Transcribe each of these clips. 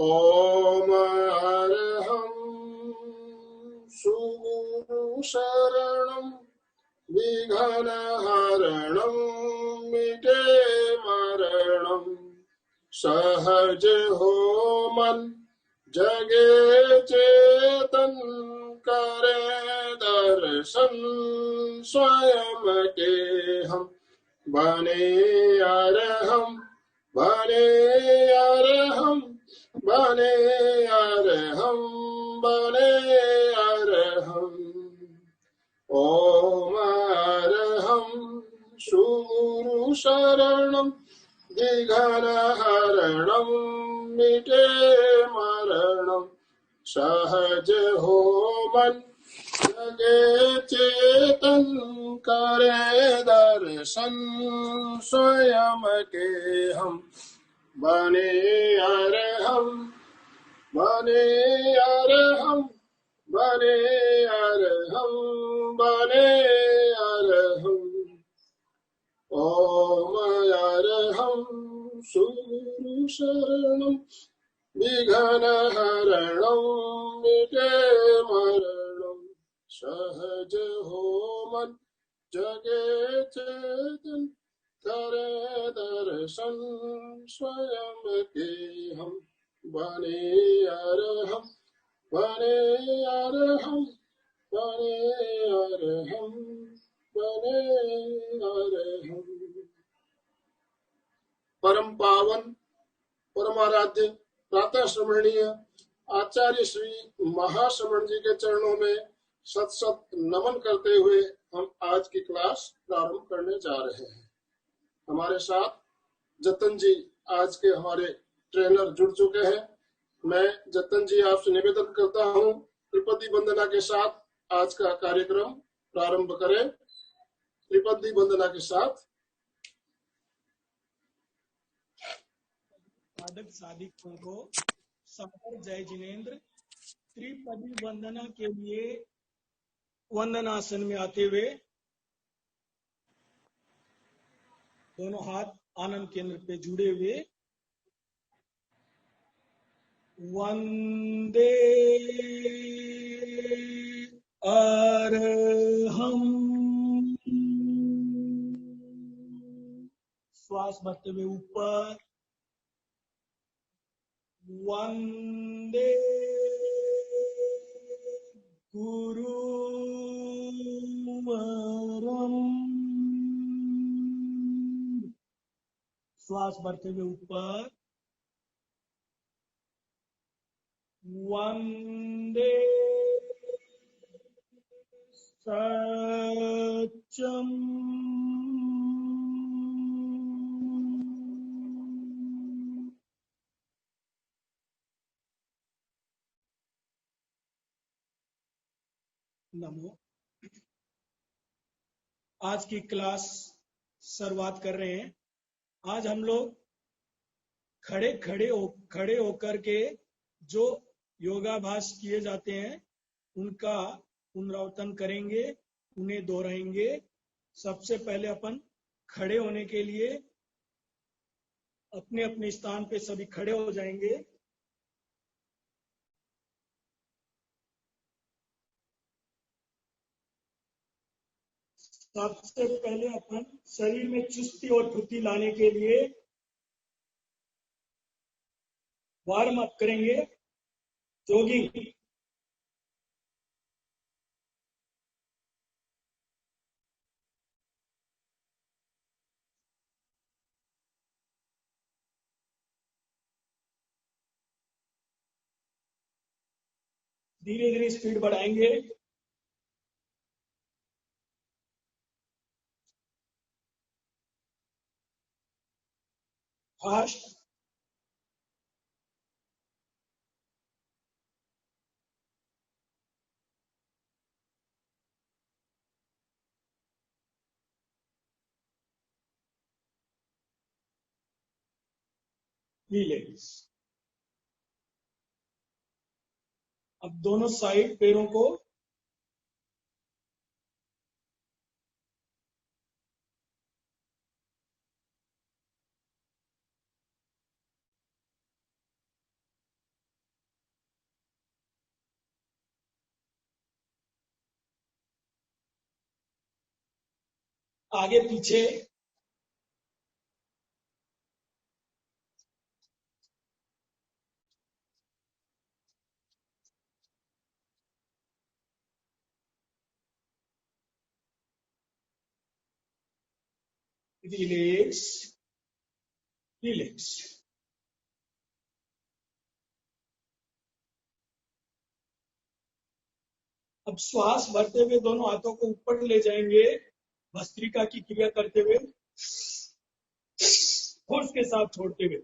ॐ अरहं सुगुरु शरणं विघ्नहरणं मिटे मरणं सहज हो मन जगे चेतन करे दर्शन स्वयं के हम बने अरहम बने अरहम बने अरहम बने अरहम ॐ अरहं सुगुरु शरणं विघ्नहरणं मिटे मरणं सहज हो मन जगे चेतन करे दर्शन स्वयं के हम बने अरहम बने अरहम बने अरहम बने अरहम ॐ अरहं सुगुरु शरणं विघ्नहरणं मिटे मरणं सहज हो मन जगे चेतन करे दर्शन स्वयं के हम बने अरहम बने अरहम बने अरहम बने अरहम। परम पावन परमाराध्य प्रातः स्मरणीय आचार्य श्री महाश्रमण जी के चरणों में सत सत नमन करते हुए हम आज की क्लास प्रारंभ करने जा रहे हैं। हमारे साथ जतन जी आज के हमारे ट्रेनर जुड़ चुके हैं। मैं जतन जी आपसे निवेदन करता हूं त्रिपदी वंदना के साथ आज का कार्यक्रम प्रारंभ करें। त्रिपदी वंदना के साथ साधक साधिकों को सादर जय जिनेन्द्र। त्रिपदी वंदना के लिए वंदनासन में आते हुए दोनों हाथ आनंद केंद्र पे जुड़े हुए वंदे अरहम श्वास भरते हुए ऊपर वंदे गुरुवरम श्वास भरते हुए ऊपर वंदे सत्यम नमो। आज की क्लास शुरुआत कर रहे हैं। आज हम लोग खड़े होकर के जो योगाभ्यास किए जाते हैं उनका पुनरावर्तन करेंगे, उन्हें दोहराएंगे। सबसे पहले अपन खड़े होने के लिए अपने अपने स्थान पे सभी खड़े हो जाएंगे। सबसे पहले अपन शरीर में चुस्ती और फुर्ती लाने के लिए वार्म अप करेंगे, जॉगिंग। धीरे धीरे स्पीड बढ़ाएंगे। Fast relax. अब दोनों साइड पैरों को आगे पीछे, रिलैक्स रिलैक्स। अब श्वास भरते हुए दोनों हाथों को ऊपर ले जाएंगे, भस्त्रिका की क्रिया करते हुए, फोर्स के साथ छोड़ते हुए।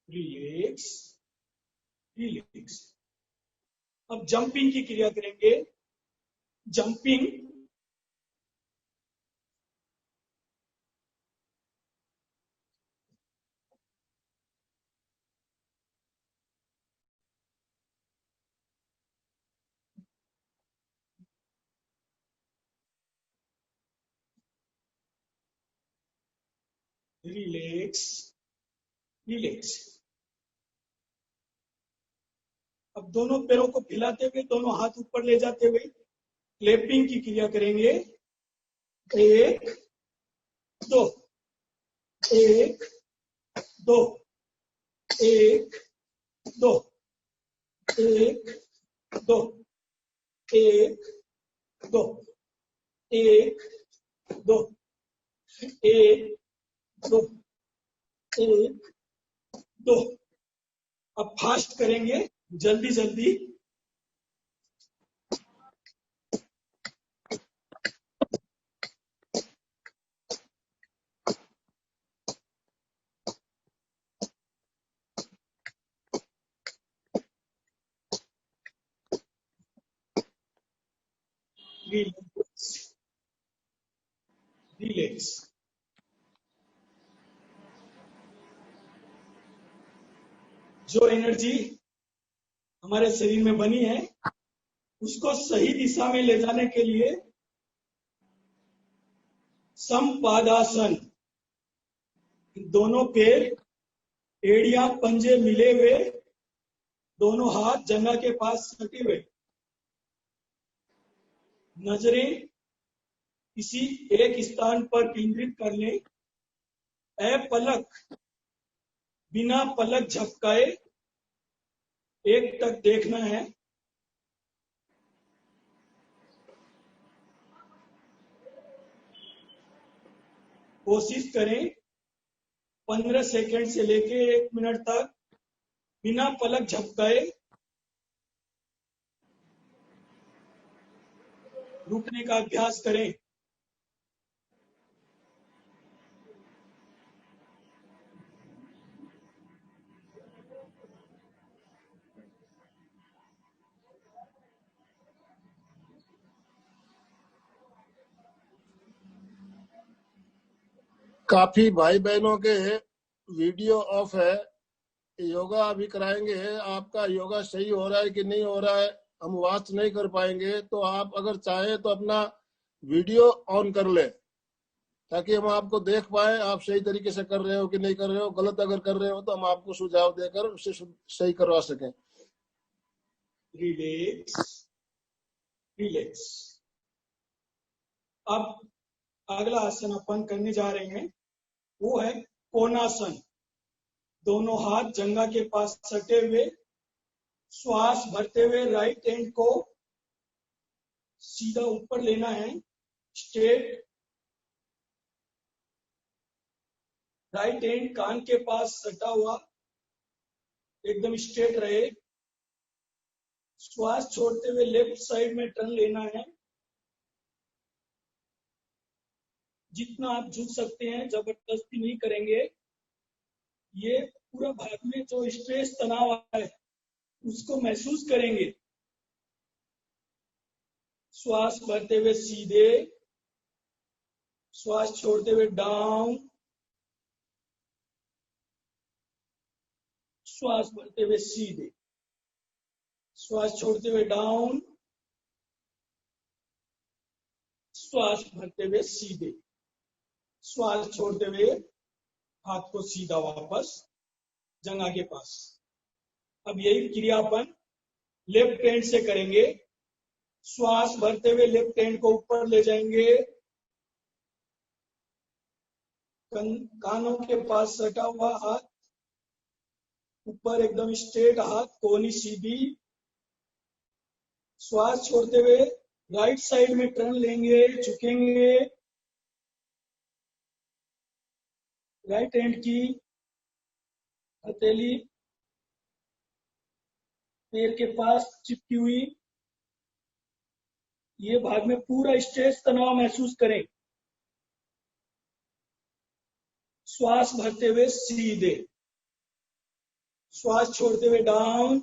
Relax relax. अब जंपिंग की क्रिया करेंगे। Jumping, relax relax. अब दोनों पैरों को फैलाते हुए दोनों हाथ ऊपर ले जाते हुए क्लैपिंग की क्रिया करेंगे। एक दो, एक दो, एक दो, एक दो, एक दो, एक दो, एक दो, एक दो। अब फास्ट करेंगे, जल्दी जल्दी। Relax relax. जो एनर्जी हमारे शरीर में बनी है उसको सही दिशा में ले जाने के लिए समपादासन, दोनों पैर, एड़ियां, पंजे मिले हुए, दोनों हाथ जंघा के पास सटे हुए, नजरें किसी एक स्थान पर केंद्रित कर लें। अपलक, बिना पलक झपकाए एक तक देखना है। कोशिश करें 15 सेकंड से लेके 1 मिनट तक बिना पलक झपकाए रुकने का अभ्यास करें। काफी भाई बहनों के वीडियो ऑफ है, योगा अभी कराएंगे। आपका योगा सही हो रहा है कि नहीं हो रहा है हम वॉच नहीं कर पाएंगे, तो आप अगर चाहें तो अपना वीडियो ऑन कर ले ताकि हम आपको देख पाए आप सही तरीके से कर रहे हो कि नहीं कर रहे हो। गलत अगर कर रहे हो तो हम आपको सुझाव देकर उसे सही करवा सकें। Relax relax. अब अगला आसन अपन करने जा रहे हैं वो है कोणासन। दोनों हाथ जंघा के पास सटे हुए, श्वास भरते हुए राइट हैंड को सीधा ऊपर लेना है, स्ट्रेट। राइट हैंड कान के पास सटा हुआ, एकदम स्ट्रेट रहे। श्वास छोड़ते हुए लेफ्ट साइड में टर्न लेना है। जितना आप झुक सकते हैं, जबरदस्ती नहीं करेंगे। ये पूरा भाग में जो स्ट्रेस तनाव है उसको महसूस करेंगे। श्वास भरते हुए सीधे, श्वास छोड़ते हुए डाउन। श्वास भरते हुए सीधे, श्वास छोड़ते हुए डाउन, श्वास भरते हुए सीधे, श्वास छोड़ते हुए हाथ को सीधा वापस जंघा के पास। अब यही क्रिया अपन लेफ्ट हैंड से करेंगे। श्वास भरते हुए लेफ्ट हैंड को ऊपर ले जाएंगे, कानों के पास सटा हुआ हाथ ऊपर एकदम स्ट्रेट, हाथ कोहनी सीधी। श्वास छोड़ते हुए राइट साइड में टर्न लेंगे, झुकेंगे, राइट हैंड की हथेली पैर के पास चिपकी हुई, ये भाग में पूरा स्ट्रेस तनाव महसूस करें। श्वास भरते हुए सीधे, श्वास छोड़ते हुए डाउन,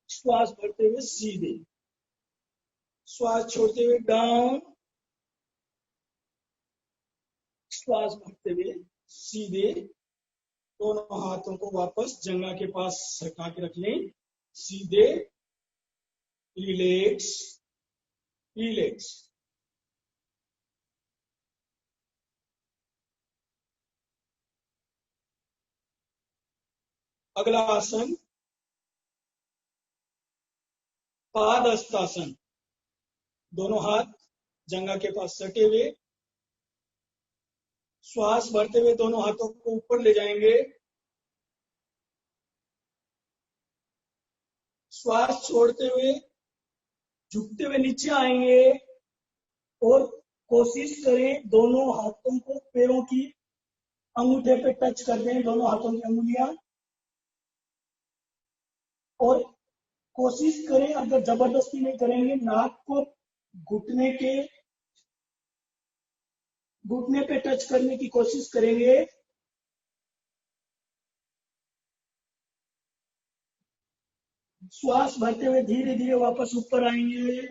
श्वास भरते हुए सीधे, श्वास छोड़ते हुए डाउन, श्वास भरते हुए सीधे। दोनों हाथों को वापस जंघा के पास सटा के रख लें, सीधे, रिलैक्स, रिलैक्स। अगला आसन पादहस्तासन। दोनों हाथ जंघा के पास सटे हुए, श्वास भरते हुए दोनों हाथों को ऊपर ले जाएंगे, श्वास छोड़ते हुए झुकते हुए नीचे आएंगे और कोशिश करें दोनों हाथों को पैरों की अंगूठे पे टच कर दें, दोनों हाथों की अंगुलियां, और कोशिश करें, अगर जबरदस्ती नहीं करेंगे, नाक को घुटने पे टच करने की कोशिश करेंगे। श्वास भरते हुए धीरे धीरे वापस ऊपर आएंगे,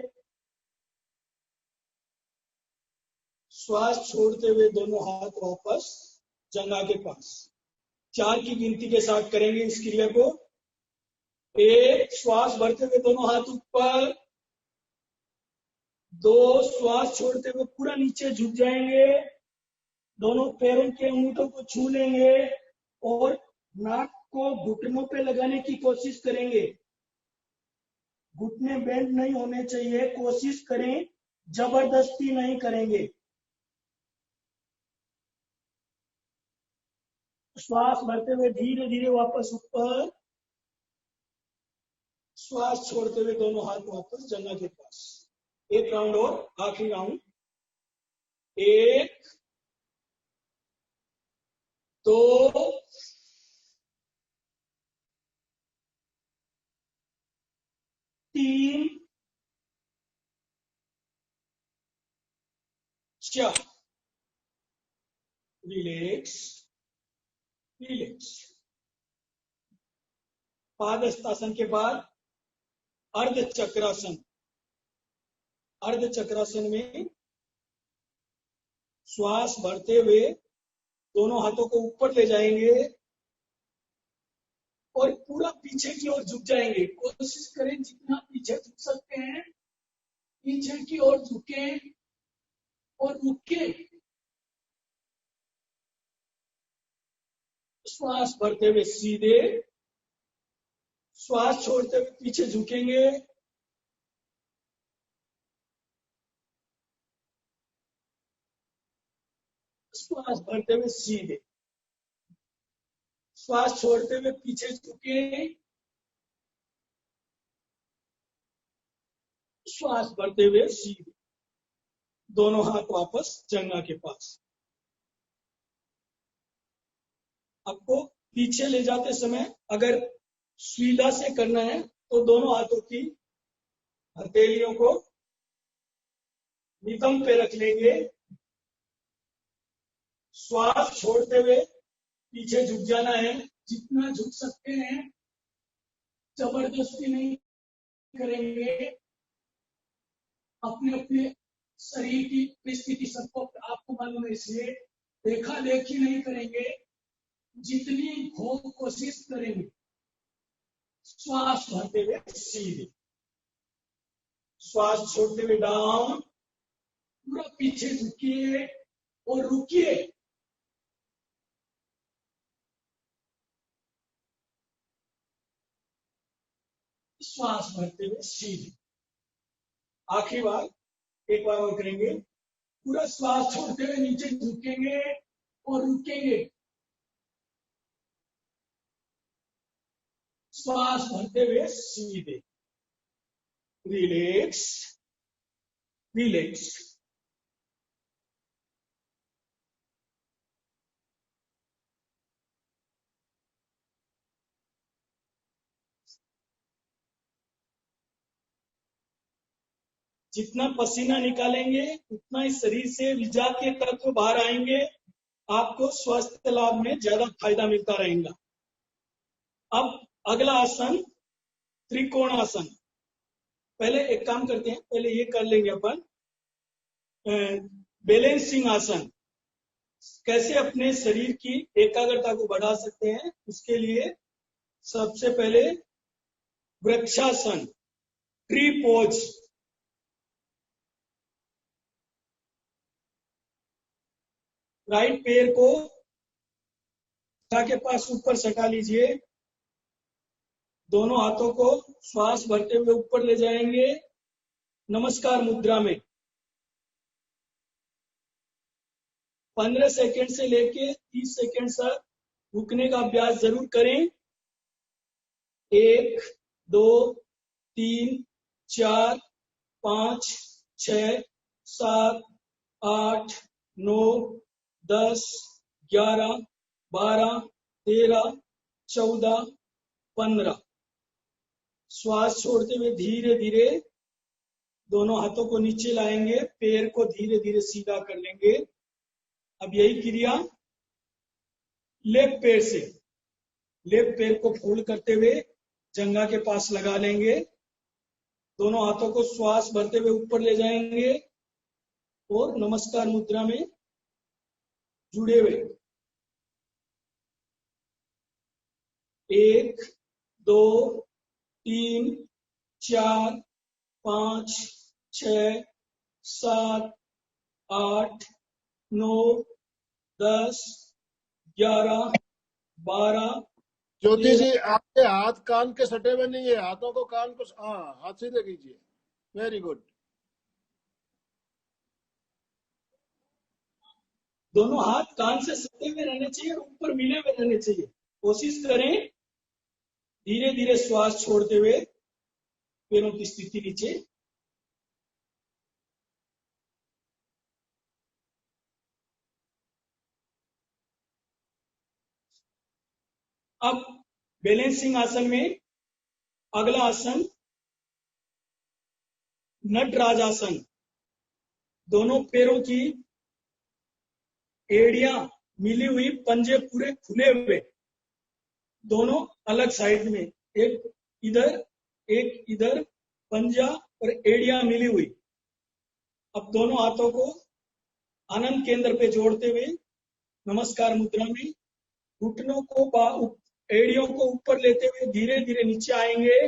श्वास छोड़ते हुए दोनों हाथ वापस जंघा के पास। 4 की गिनती के साथ करेंगे इस क्रिया को। 1, श्वास भरते हुए दोनों हाथ ऊपर। 2, श्वास छोड़ते हुए पूरा नीचे झुक जाएंगे, दोनों पैरों के अंगूठों को छू लेंगे और नाक को घुटनों पे लगाने की कोशिश करेंगे। घुटने बेंड नहीं होने चाहिए, कोशिश करें, जबरदस्ती नहीं करेंगे। श्वास भरते हुए धीरे धीरे वापस ऊपर, श्वास छोड़ते हुए दोनों हाथ वापस जंघा के पास। 1 राउंड और, आखिरी राउंड। 1, 2, 3, 4। Relax, relax. पादहस्तासन के बाद अर्ध चक्रासन। अर्ध चक्रासन में श्वास भरते हुए दोनों हाथों को ऊपर ले जाएंगे और पूरा पीछे की ओर झुक जाएंगे। कोशिश करें जितना पीछे झुक सकते हैं, पीछे की ओर झुके और रुके। श्वास भरते हुए सीधे, श्वास छोड़ते हुए पीछे झुकेंगे, श्वास भरते हुए सीधे, श्वास छोड़ते हुए पीछे झुके, श्वास भरते हुए सीधे। दोनों हाथ वापस जंघा के पास। आपको पीछे ले जाते समय अगर सुविधा से करना है तो दोनों हाथों की हथेलियों को नितंब पे रख लेंगे, श्वास छोड़ते हुए पीछे झुक जाना है, जितना झुक सकते हैं, जबरदस्ती नहीं करेंगे। अपने अपने शरीर की परिस्थिति सबको आपको मालूम है, इसलिए देखा देखी नहीं करेंगे, जितनी हो कोशिश करेंगे श्वास भरते हुए सीधे, श्वास छोड़ते हुए डाउन, पूरा पीछे झुकिए और रुकिए। श्वास भरते हुए सीधे। आखिरी बार, एक बार और करेंगे। पूरा श्वास छोड़ते हुए नीचे झुकेंगे और रुकेंगे। श्वास भरते हुए सीधे। Relax, relax. जितना पसीना निकालेंगे उतना ही शरीर से विजातीय तत्व बाहर आएंगे। आपको स्वास्थ्य लाभ में ज्यादा फायदा मिलता रहेगा। अब अगला आसन त्रिकोण आसन। पहले एक काम करते हैं, पहले ये कर लेंगे अपन बैलेंसिंग आसन। कैसे अपने शरीर की एकाग्रता को बढ़ा सकते हैं, उसके लिए सबसे पहले वृक्षासन, ट्री पोज। राइट पैर को के पास ऊपर सटा लीजिए। दोनों हाथों को श्वास भरते हुए ऊपर ले जाएंगे नमस्कार मुद्रा में। 15 सेकंड से लेके 30 सेकंड तक रुकने का अभ्यास जरूर करें। 1, 2, 3, 4, 5, 6, 7, 8, 9, 10, 11, 12, 13, 14, 15। श्वास छोड़ते हुए धीरे धीरे दोनों हाथों को नीचे लाएंगे, पैर को धीरे धीरे सीधा कर लेंगे। अब यही क्रिया लेफ्ट पैर से, लेफ्ट पैर को फोल्ड करते हुए जंघा के पास लगा लेंगे। दोनों हाथों को श्वास भरते हुए ऊपर ले जाएंगे और नमस्कार मुद्रा में जुड़े हुए 1, 2, 3, 4, 5, 6, 7, 8, 9, 10, 11, 12। ज्योति जी, आपके हाथ कान के सटे हुए नहीं है, हाथों को कान को, हाँ, हाथ सीधे कीजिए। Very good. दोनों हाथ कान से सटे हुए रहने चाहिए, ऊपर मिले हुए रहने चाहिए। कोशिश करें धीरे धीरे श्वास छोड़ते हुए पैरों की स्थिति नीचे। अब बैलेंसिंग आसन में अगला आसन नटराज आसन। दोनों पैरों की एड़ियां मिली हुई, पंजे पूरे खुले हुए, दोनों अलग साइड में, एक इधर, पंजा और एड़ियां मिली हुई। अब दोनों हाथों को आनंद केंद्र पे जोड़ते हुए नमस्कार मुद्रा में घुटनों को, एड़ियों को ऊपर लेते हुए धीरे धीरे नीचे आएंगे।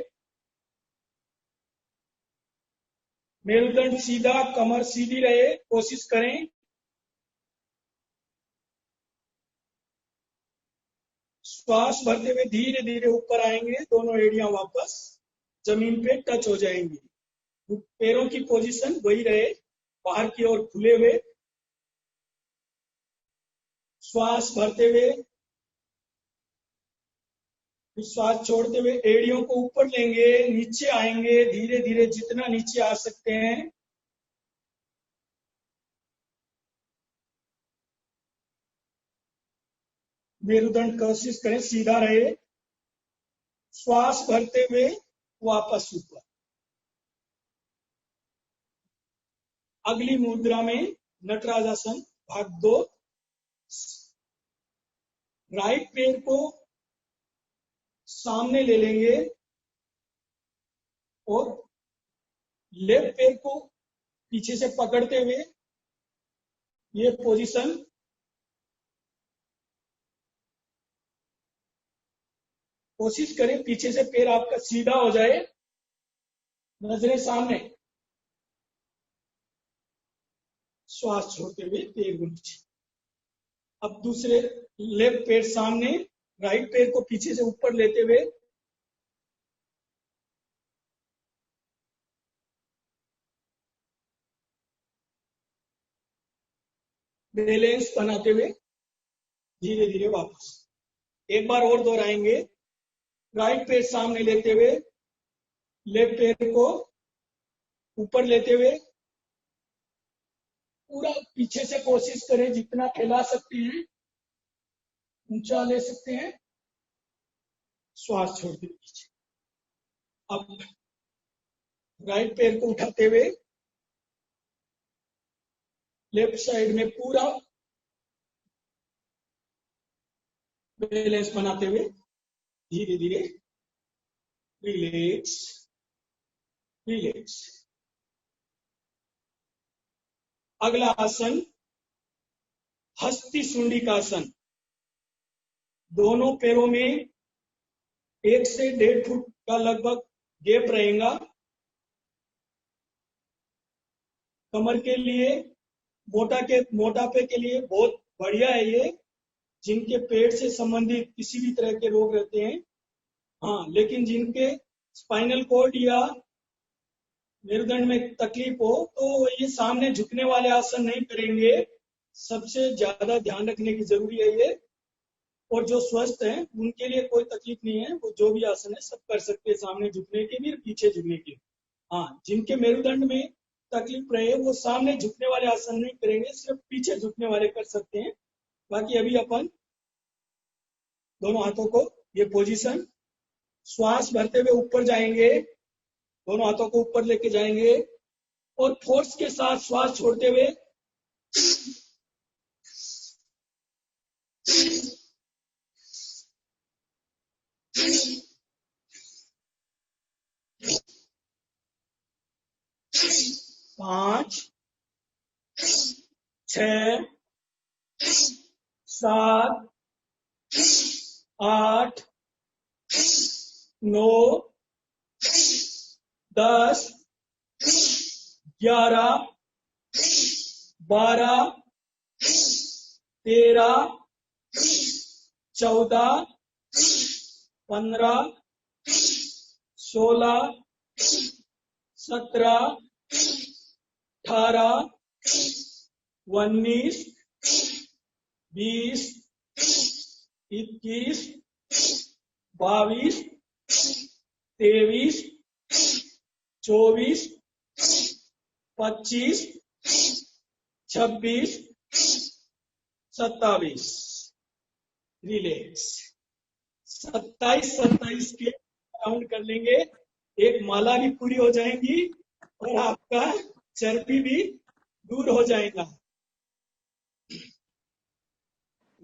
मेरुदंड सीधा, कमर सीधी रहे, कोशिश करें। श्वास भरते हुए धीरे धीरे ऊपर आएंगे, दोनों एड़ियां वापस जमीन पे टच हो जाएंगी। पैरों की पोजीशन वही रहे, बाहर की ओर खुले हुए। श्वास भरते हुए, श्वास छोड़ते हुए एड़ियों को ऊपर लेंगे, नीचे आएंगे धीरे धीरे, जितना नीचे आ सकते हैं। मेरुदंड कोशिश करें सीधा रहे। श्वास भरते हुए वापस ऊपर। अगली मुद्रा में नटराज आसन भाग 2। राइट पैर को सामने ले लेंगे और लेफ्ट पैर को पीछे से पकड़ते हुए ये पोजीशन कोशिश करें पीछे से पैर आपका सीधा हो जाए, नजरें सामने। श्वास छोड़ते हुए पैर को नीचे। अब दूसरे लेफ्ट पैर सामने, राइट पैर को पीछे से ऊपर लेते हुए बैलेंस बनाते हुए धीरे धीरे वापस। एक बार और दोहराएंगे। राइट पैर सामने लेते हुए, लेफ्ट पैर को ऊपर लेते हुए पूरा पीछे से कोशिश करें, जितना फैला सकते हैं ऊंचा ले सकते हैं। श्वास छोड़ते हुए पीछे। अब राइट पैर को उठाते हुए लेफ्ट साइड में पूरा बैलेंस बनाते हुए धीरे धीरे रिलैक्स रिलैक्स। अगला आसन हस्ती सुंडी का आसन। दोनों पैरों में 1 से 1.5 फुट का लगभग गैप रहेगा। कमर के लिए, मोटापे के लिए बहुत बढ़िया है ये। जिनके पेट से संबंधित किसी भी तरह के रोग रहते हैं, हाँ, लेकिन जिनके स्पाइनल कॉर्ड या मेरुदंड में तकलीफ हो तो ये सामने झुकने वाले आसन नहीं करेंगे। सबसे ज्यादा ध्यान रखने की जरूरी है ये। और जो स्वस्थ हैं उनके लिए कोई तकलीफ नहीं है, वो जो भी आसन है सब कर सकते हैं, सामने झुकने के भी और पीछे झुकने के। हाँ, जिनके मेरुदंड में तकलीफ रहे वो सामने झुकने वाले आसन नहीं करेंगे, सिर्फ पीछे झुकने वाले कर सकते हैं। बाकी अभी अपन दोनों हाथों को ये पोजीशन, श्वास भरते हुए ऊपर जाएंगे, दोनों हाथों को ऊपर लेके जाएंगे और फोर्स के साथ श्वास छोड़ते हुए पांच, 6, 7, 8, 9, 10, 11, 12, 13, 14, 15, 16, 17, 18, 19, 20, 21, 22, 23, 24, 25, 26, 27। रिलैक्स। 27 के काउंट कर लेंगे, एक माला भी पूरी हो जाएंगी और आपका चर्बी भी दूर हो जाएगा।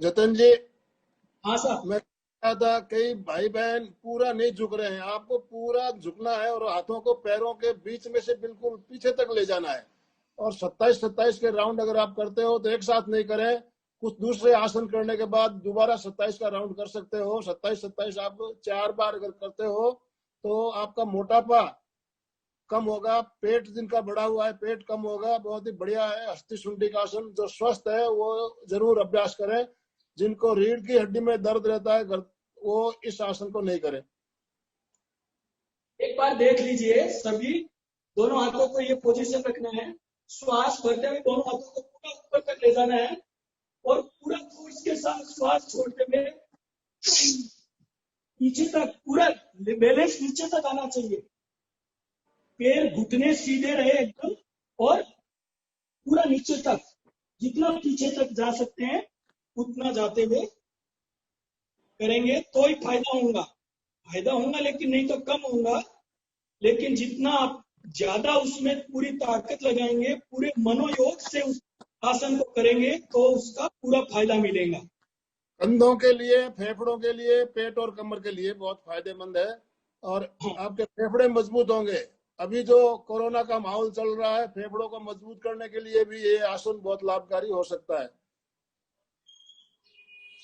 जतन जी, हाँ साहब। मैं कहा था कई भाई बहन पूरा नहीं झुक रहे हैं, आपको पूरा झुकना है और हाथों को पैरों के बीच में से बिल्कुल पीछे तक ले जाना है। और 27 के राउंड अगर आप करते हो तो एक साथ नहीं करें, कुछ दूसरे आसन करने के बाद दोबारा 27 का राउंड कर सकते हो। 27 आप 4 बार अगर करते हो तो आपका मोटापा कम होगा, पेट जिनका बढ़ा हुआ है पेट कम होगा। बहुत ही बढ़िया है हस्ती सुंडी का आसन। जो स्वस्थ है वो जरूर अभ्यास करें, जिनको रीढ़ की हड्डी में दर्द रहता है वो इस आसन को नहीं करें। एक बार देख लीजिए सभी, दोनों हाथों को ये पोजीशन रखना है, श्वास भरते हुए दोनों हाथों को पूरा ऊपर तक ले जाना है और पूरा फोर्स के साथ श्वास छोड़ते हुए नीचे तक, पूरा बैलेंस नीचे तक आना चाहिए। पैर घुटने सीधे रहे एकदम और पूरा नीचे तक, जितना पीछे तक जा सकते हैं उतना जाते हुए करेंगे तो ही फायदा होगा, लेकिन नहीं तो कम होगा। लेकिन जितना आप ज्यादा उसमें पूरी ताकत लगाएंगे, पूरे मनोयोग से उस आसन को करेंगे तो उसका पूरा फायदा मिलेगा। कंधों के लिए, फेफड़ों के लिए, पेट और कमर के लिए बहुत फायदेमंद है और आपके फेफड़े मजबूत होंगे। अभी जो कोरोना का माहौल चल रहा है, फेफड़ों को मजबूत करने के लिए भी ये आसन बहुत लाभकारी हो सकता है।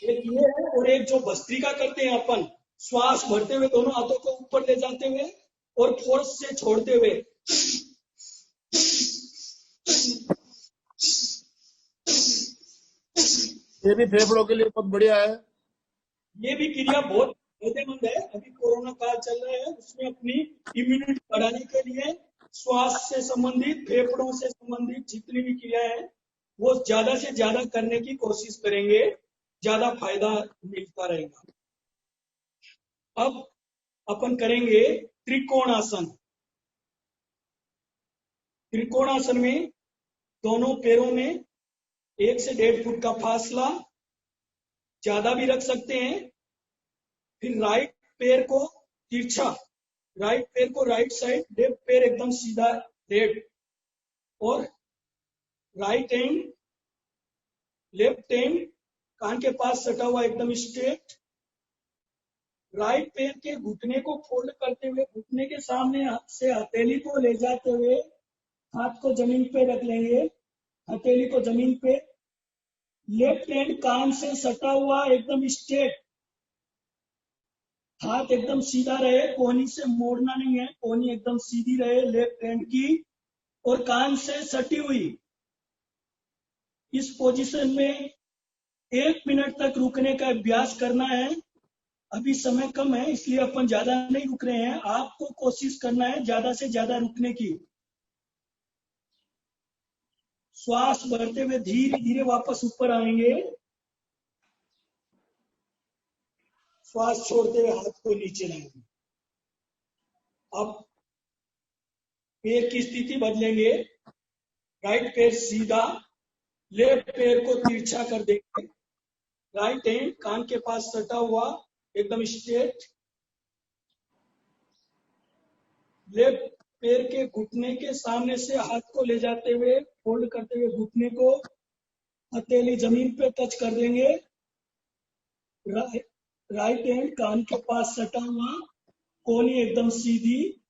एक ये है और एक जो भस्त्रिका करते हैं अपन, श्वास भरते हुए दोनों हाथों को ऊपर ले जाते हुए और फोर्स से छोड़ते हुए। ये भी फेफड़ों के लिए बहुत बढ़िया है। ये भी क्रिया बहुत फायदेमंद है। अभी कोरोना काल चल रहा है, उसमें अपनी इम्यूनिटी बढ़ाने के लिए श्वास से संबंधित, फेफड़ों से संबंधित जितनी भी क्रिया है वो ज्यादा से ज्यादा करने की कोशिश करेंगे, ज्यादा फायदा मिलता रहेगा। अब अपन करेंगे त्रिकोणासन। त्रिकोणासन में दोनों पैरों में 1 से 1.5 फुट का फासला, ज्यादा भी रख सकते हैं। फिर राइट पैर को तिरछा, राइट पैर को राइट साइड, लेफ्ट पैर एकदम सीधा रेड, और राइट हैंड लेफ्ट हैंड कान के पास सटा हुआ एकदम स्ट्रेट। राइट पैर के घुटने को फोल्ड करते हुए घुटने के सामने से हथेली को ले जाते हुए हाथ को जमीन पे रख लेंगे, हथेली को जमीन पे। लेफ्ट हैंड कान से सटा हुआ एकदम स्ट्रेट, हाथ एकदम सीधा रहे, कोहनी से मोड़ना नहीं है, कोहनी एकदम सीधी रहे लेफ्ट हैंड की, और कान से सटी हुई। इस पोजीशन में 1 मिनट तक रुकने का अभ्यास करना है। अभी समय कम है इसलिए अपन ज्यादा नहीं रुक रहे हैं, आपको कोशिश करना है ज्यादा से ज्यादा रुकने की। श्वास भरते हुए धीरे धीरे वापस ऊपर आएंगे, श्वास छोड़ते हुए हाथ को नीचे लाएंगे। अब पैर की स्थिति बदलेंगे, राइट पैर सीधा, लेफ्ट पैर को तिरछा कर देंगे, राइट हैंड कान के पास सटा हुआ एकदम स्ट्रेट। लेफ्ट पैर के घुटने के सामने से हाथ को ले जाते हुए फोल्ड करते हुए घुटने को हथेली जमीन पे टच कर देंगे। राइट हैंड कान के पास सटा हुआ, कोहनी एकदम सीधी।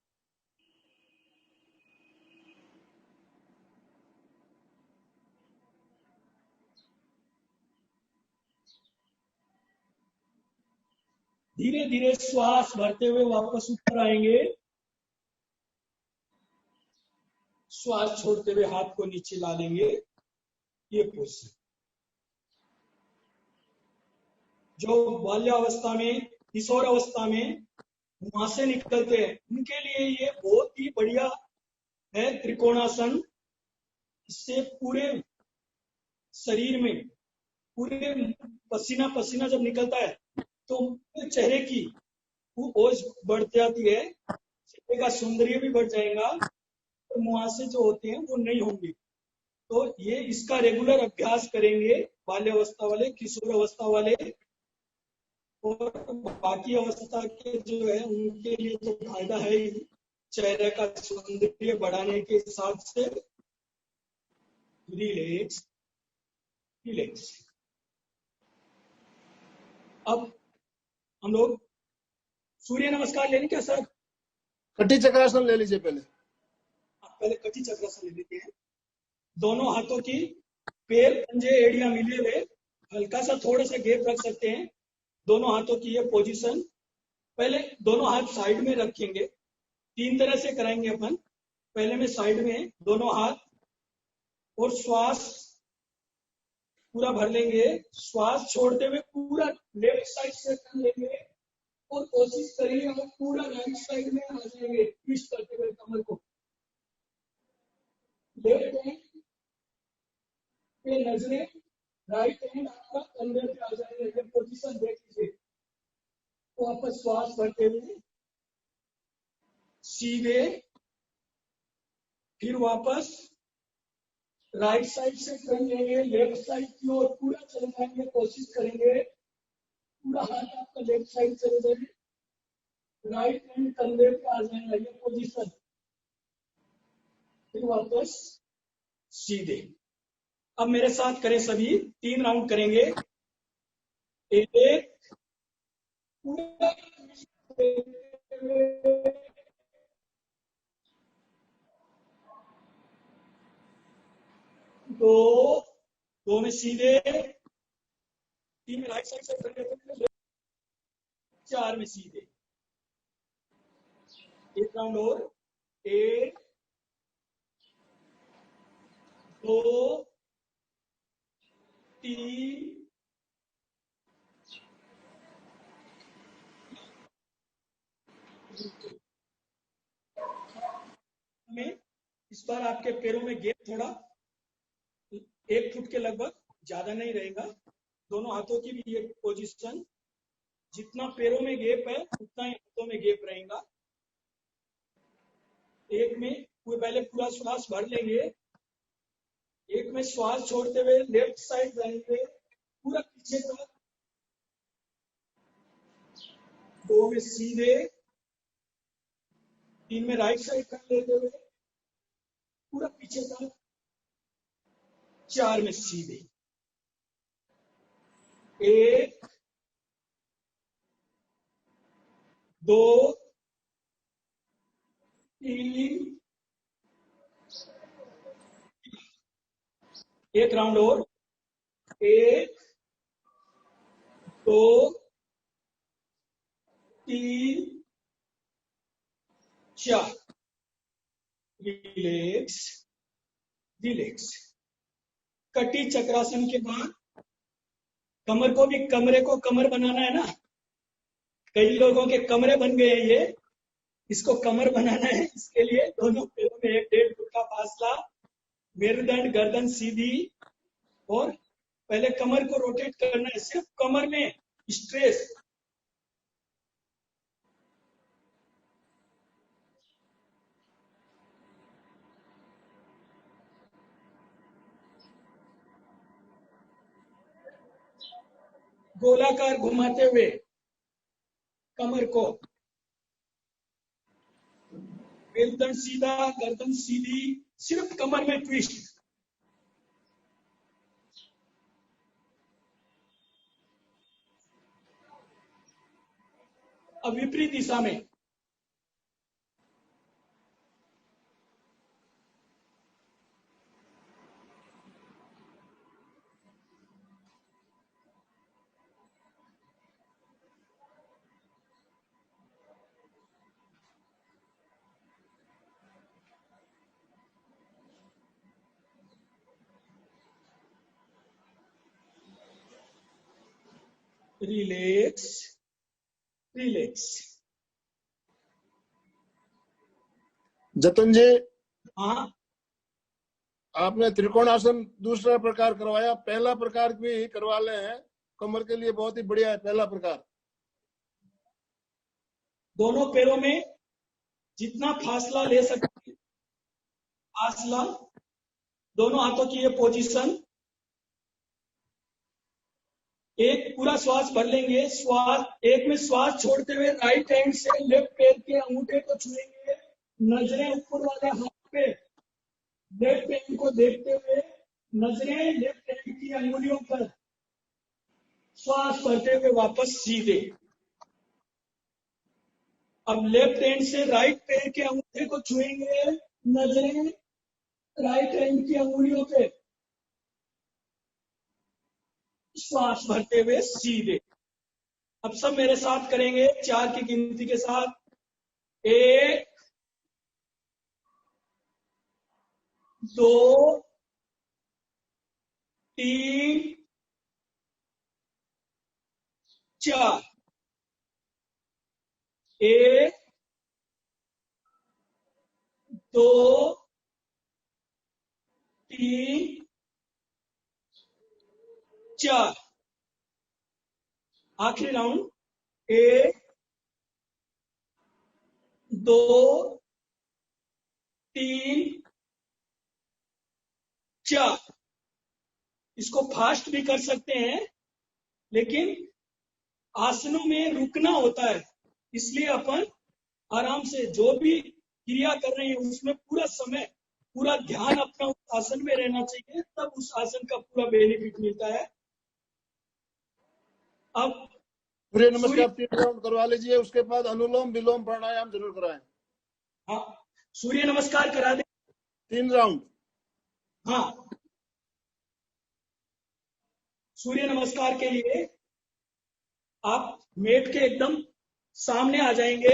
धीरे धीरे श्वास भरते हुए वापस ऊपर आएंगे, श्वास छोड़ते हुए हाथ को नीचे ला लेंगे। ये पोजीशन जो बाल्यावस्था में, किशोर अवस्था में मुहासे निकलते हैं उनके लिए ये बहुत ही बढ़िया है त्रिकोणासन। इससे पूरे शरीर में पूरे पसीना पसीना जब निकलता है तो चेहरे की वो ओज बढ़ जाती है, चेहरे का सौंदर्य भी बढ़ जाएगा और मुहासे जो होते हैं वो नहीं होंगे। तो ये इसका रेगुलर अभ्यास करेंगे बाल्यावस्था वाले, किशोर अवस्था वाले, और बाकी अवस्था के जो है उनके लिए तो फायदा है ही, चेहरे का सौंदर्य बढ़ाने के हिसाब से। Relax relax. अब हम लोग सूर्य नमस्कार ले लें क्या सर? कटी चक्रासन ले लीजिए पहले। पहले कटी चक्रासन ले लेते हैं। दोनों हाथों की पैर पंजे एड़ियां मिले हुए, हल्का सा थोड़ा सा गैप रख सकते हैं। दोनों हाथों की ये पोजीशन, पहले दोनों हाथ साइड में रखेंगे। 3 तरह से कराएंगे अपन। पहले में साइड में दोनों हाथ, और श्वास पूरा भर लेंगे, श्वास छोड़ते हुए पूरा लेफ्ट साइड से कर लेंगे और कोशिश करिए हम पूरा राइट साइड में आ जाएंगे, ट्विस्ट करते हुए कमर को। लेफ्ट हैंड पे नजरें, राइट हैंड आपका कंधे पे आ जाएंगे। ये पोजीशन देख लीजिए। वापस श्वास भरते हुए सीधे, फिर वापस राइट साइड से कर लेंगे, लेफ्ट साइड की ओर पूरा चल जाएंगे, कोशिश करेंगे पूरा हाथ आपका लेफ्ट साइड चले जाए, राइट हैंड कंधे पे आ जाएगा, ये पोजीशन। फिर वापस सीधे। अब मेरे साथ करें सभी, 3 राउंड करेंगे। एक, पूरा 2 में सीधे, 3 में राइट साइड से करने, 4 में सीधे। एक राउंड और, 1 2 3 में इस बार आपके पैरों में गैप थोड़ा 1 फुट के लगभग, ज्यादा नहीं रहेगा। दोनों हाथों की भी ये पोजीशन, जितना पैरों में गैप है उतना ही हाथों में गैप रहेगा। एक में वो पहले पूरा श्वास भर लेंगे, एक में श्वास छोड़ते हुए लेफ्ट साइड जाएंगे पूरा पीछे तक, 2 में सीधे, 3 में राइट साइड कर लेते हुए पूरा पीछे तक, 4 में सीधे। 1 2 3, एक राउंड और, 1 2 3 4, रिलैक्स रिलैक्स। कटी चक्रासन के बाद कमर को भी, कमरे को कमर बनाना है ना, कई लोगों के कमरे बन गए हैं, ये इसको कमर बनाना है। इसके लिए दोनों पैरों में 1-1.5 फुट का फासला, मेरुदंड गर्दन सीधी, और पहले कमर को रोटेट करना है, सिर्फ कमर में स्ट्रेस। गोलाकार घुमाते हुए कमर को, मेरुदंड सीधा, गर्दन सीधी, सिर्फ कमर में ट्विस्ट। अब विपरीत दिशा में, रिलैक्स रिलैक्स। जतन जी, हाँ, आपने त्रिकोणासन दूसरा प्रकार करवाया, पहला प्रकार भी करवा ले हैं, कमर के लिए बहुत ही बढ़िया है पहला प्रकार। दोनों पैरों में जितना फासला ले सकते हैं, फासला, दोनों हाथों की ये पोजीशन, एक पूरा श्वास भर लेंगे, श्वास, एक में श्वास छोड़ते हुए राइट हैंड से लेफ्ट पैर के अंगूठे को छुएंगे, नजरें ऊपर वाले हाथ पे, लेफ्ट हैंड को देखते हुए नजरें लेफ्ट हैंड की अंगुलियों पर, श्वास भरते हुए वापस सीधे। अब लेफ्ट हैंड से राइट पैर के अंगूठे को छुएंगे, नजरें राइट हैंड की अंगुलियों पे, श्वास भरते हुए सीधे। अब सब मेरे साथ करेंगे 4 की गिनती के साथ। 1 2 3 4, 1 2 3 4, आखिरी राउंड, 1 2 3 4। इसको फास्ट भी कर सकते हैं, लेकिन आसनों में रुकना होता है, इसलिए अपन आराम से जो भी क्रिया कर रहे हैं उसमें पूरा समय, पूरा ध्यान अपना उस आसन में रहना चाहिए, तब उस आसन का पूरा बेनिफिट मिलता है। अब सूर्य नमस्कार 3 राउंड करवा लीजिए, उसके बाद अनुलोम विलोम प्राणायाम जरूर कराएं। हाँ, सूर्य नमस्कार करा दे 3 राउंड। हाँ, सूर्य नमस्कार के लिए आप मेट के एकदम सामने आ जाएंगे।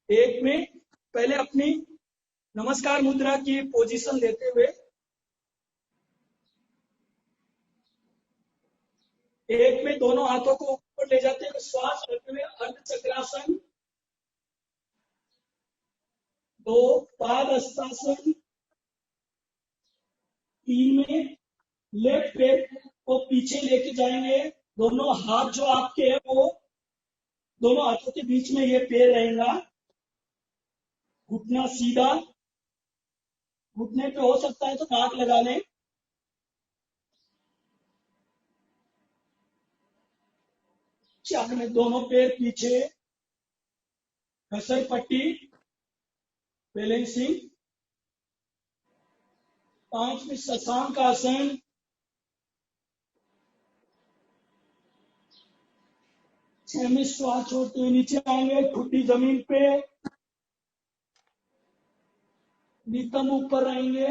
एक में पहले अपनी नमस्कार मुद्रा की पोजीशन लेते हुए एक में दोनों हाथों को ऊपर ले जाते हुए श्वास लेते हुए अर्ध चक्रासन, दो पाद हस्तासन, तीन में लेफ्ट पैर को पीछे लेके जाएंगे। दोनों हाथ जो आपके हैं वो दोनों हाथों के बीच में ये पैर रहेगा। घुटना सीधा, घुटने पे हो सकता है तो नाक लगा लें। चार में दोनों पैर पीछे, घसर पट्टी, बैलेंसिंग। पांच में शशांक आसन, छह में श्वास छोड़ते हुए नीचे आएंगे, ठुड्डी जमीन पे, नितंब ऊपर रहेंगे।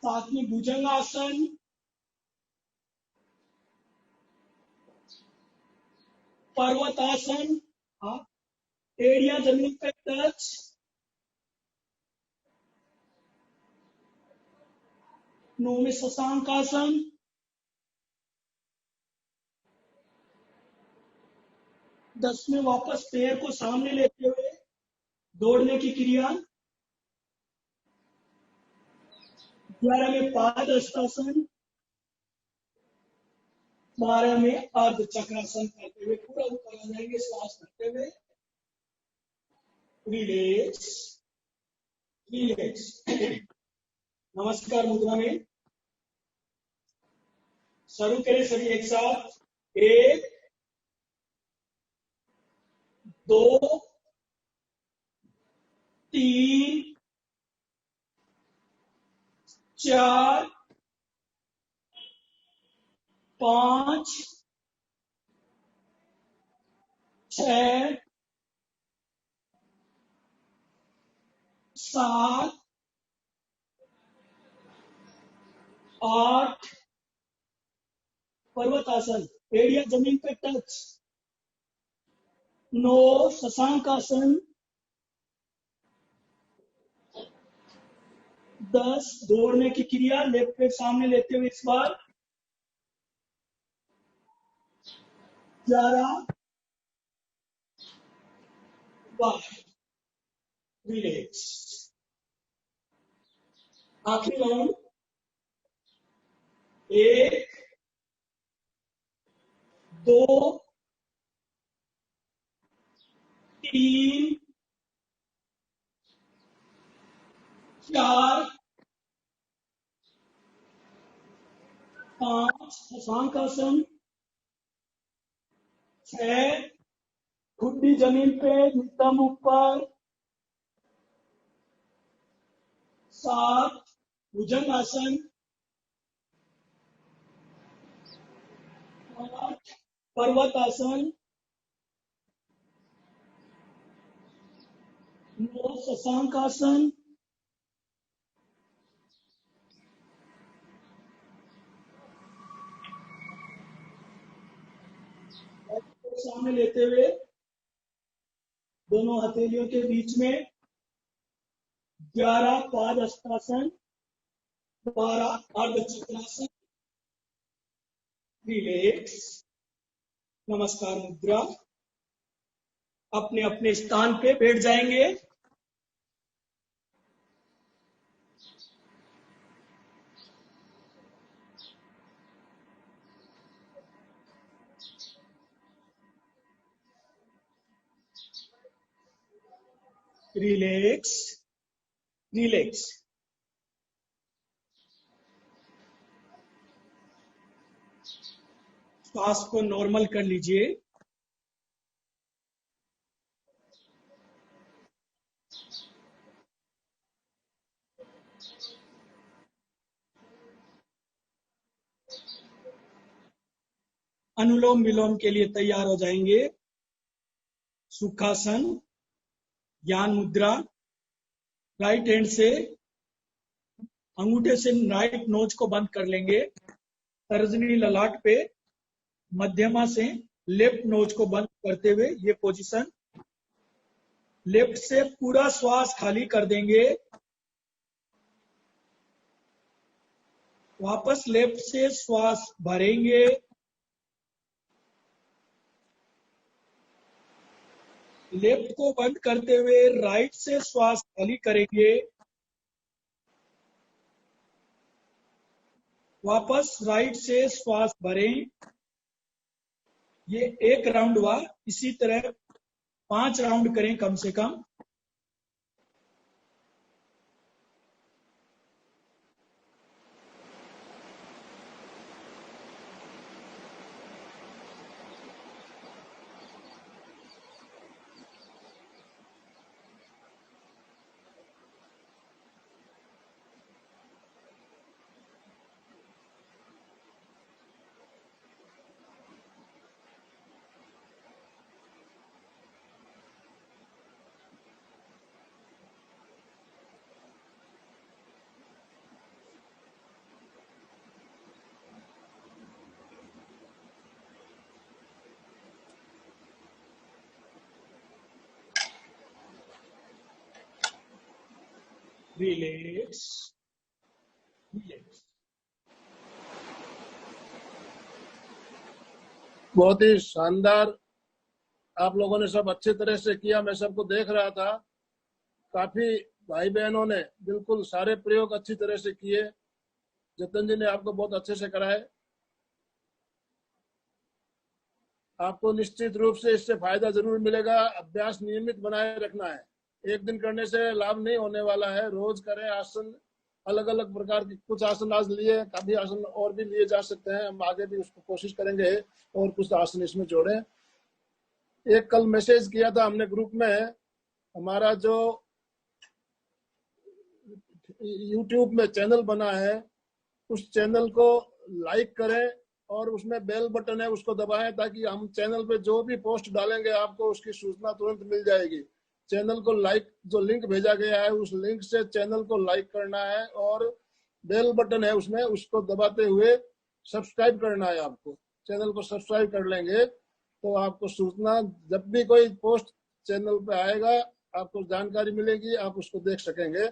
सात में भुजंग आसन, पर्वत आसन, एड़ियां जमीन पे टच। नौ में शशांक आसन, 10 में वापस पैर को सामने लेते हुए दौड़ने की क्रिया। 11 में पाद हस्तासन, 12 में अर्ध चक्रासन करते हुए पूरा ऊपर आ जाएंगे। श्वास करते हुए रिलैक्स रिलैक्स। नमस्कार मुद्रा में शुरू करें सभी एक साथ। 1 2 3 4 5 6 7 8। पर्वत आसन, एड़िया जमीन पे टच। 9 शशांक आसन, 10 दौड़ने की क्रिया, लेफ्ट पैर सामने लेते हुए इस बार। 11 बाहर रिलैक्स। आखिरी राउंड। 1 2 3 4 5 शशांक आसन, 6 ठुड्डी जमीन पे, नितंब ऊपर। 7 भुजंग आसन। 8 पर्वत आसन। 9 शशांक आसन। 10 सामने लेते हुए दोनों हथेलियों के बीच में। 11 पाद हस्तासन, 12 अर्ध चक्रासन। रिलैक्स। नमस्कार मुद्रा। अपने अपने स्थान पे बैठ जाएंगे। Relax relax. श्वास को नॉर्मल कर लीजिए। अनुलोम विलोम के लिए तैयार हो जाएंगे। सुखासन, ज्ञान मुद्रा। राइट हैंड से अंगूठे से राइट नोज को बंद कर लेंगे, तर्जनी ललाट पे, मध्यमा से लेफ्ट नोज को बंद करते हुए ये पोजीशन। लेफ्ट से पूरा श्वास खाली कर देंगे, वापस लेफ्ट से श्वास भरेंगे, लेफ्ट को बंद करते हुए राइट से श्वास खाली करेंगे, वापस राइट से श्वास भरें। ये एक राउंड हुआ। इसी तरह 5 राउंड करें कम से कम। Relax, relax. बहुत ही शानदार आप लोगों ने सब अच्छे तरह से किया। मैं सबको देख रहा था, काफी भाई बहनों ने बिल्कुल सारे प्रयोग अच्छी तरह से किए। जतन जी ने आपको बहुत अच्छे से कराए। आपको निश्चित रूप से इससे फायदा जरूर मिलेगा। अभ्यास नियमित बनाए रखना है। एक दिन करने से लाभ नहीं होने वाला है। रोज करें आसन, अलग अलग प्रकार के कुछ आसन आज लिए, काफी आसन और भी लिए जा सकते हैं। हम आगे भी उसको कोशिश करेंगे और कुछ आसन इसमें जोड़ें। एक कल मैसेज किया था हमने ग्रुप में, हमारा जो YouTube में चैनल बना है उस चैनल को लाइक करें और उसमें बेल बटन है उसको दबाएं, ताकि हम चैनल पे जो भी पोस्ट डालेंगे आपको उसकी सूचना तुरंत मिल जाएगी। चैनल को लाइक, जो लिंक भेजा गया है उस लिंक से चैनल को लाइक करना है और बेल बटन है उसमें, उसको दबाते हुए सब्सक्राइब करना है। आपको चैनल को सब्सक्राइब कर लेंगे तो आपको सूचना, जब भी कोई पोस्ट चैनल पे आएगा आपको जानकारी मिलेगी, आप उसको देख सकेंगे।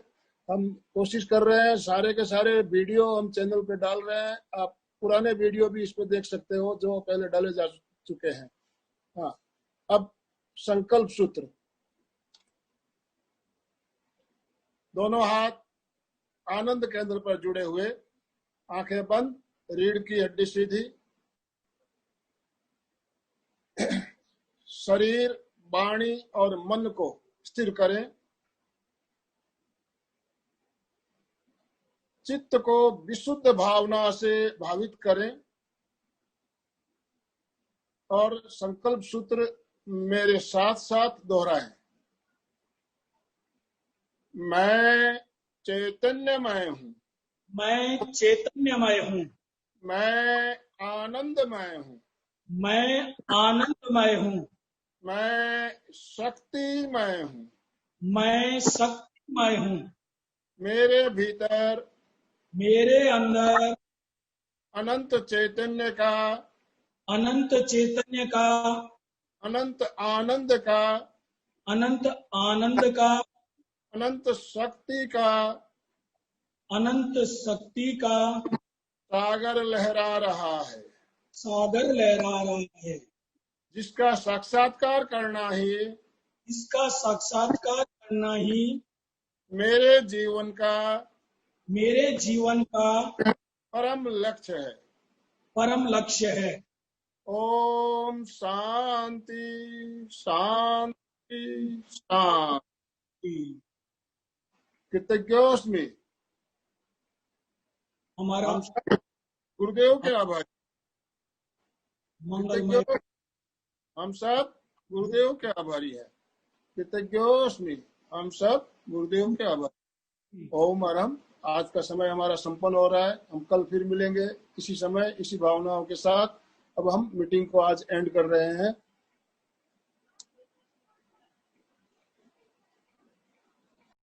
हम कोशिश कर रहे हैं, सारे के सारे वीडियो हम चैनल पे डाल रहे हैं। आप पुराने वीडियो भी इस पे देख सकते हो जो पहले डाले जा चुके हैं। हाँ, अब संकल्प सूत्र। दोनों हाथ आनंद केंद्र पर जुड़े हुए, आंखें बंद, रीढ़ की हड्डी सीधी, शरीर, वाणी और मन को स्थिर करें। चित्त को विशुद्ध भावना से भावित करें और संकल्प सूत्र मेरे साथ साथ दोहराएं। मैं चैतन्यमय हूँ, मैं चैतन्यमय हूँ, मैं आनंदमय हूँ, मैं आनंदमय हूँ, मैं शक्तिमय हूँ, मैं शक्तिमय हूँ। मेरे भीतर मेरे अंदर अनंत चैतन्य का, अनंत चैतन्य का, अनंत आनंद का, अनंत आनंद का, अनंत शक्ति का अनंत शक्ति का सागर लहरा रहा है, सागर लहरा रहा है, जिसका साक्षात्कार करना ही, इसका साक्षात्कार करना ही मेरे जीवन का, मेरे जीवन का परम लक्ष्य है। परम लक्ष्य है। ओम शांति शांति शांति। कृतज्ञोस्मि। हमारा हम सब गुरुदेव के आभारी। मंगलमय। हम सब गुरुदेव के आभारी है। कृतज्ञोस्मि। हम सब गुरुदेव के आभारी। ओम अरहम। आज का समय हमारा संपन्न हो रहा है। हम कल फिर मिलेंगे इसी समय इसी भावनाओं के साथ। अब हम मीटिंग को आज एंड कर रहे हैं।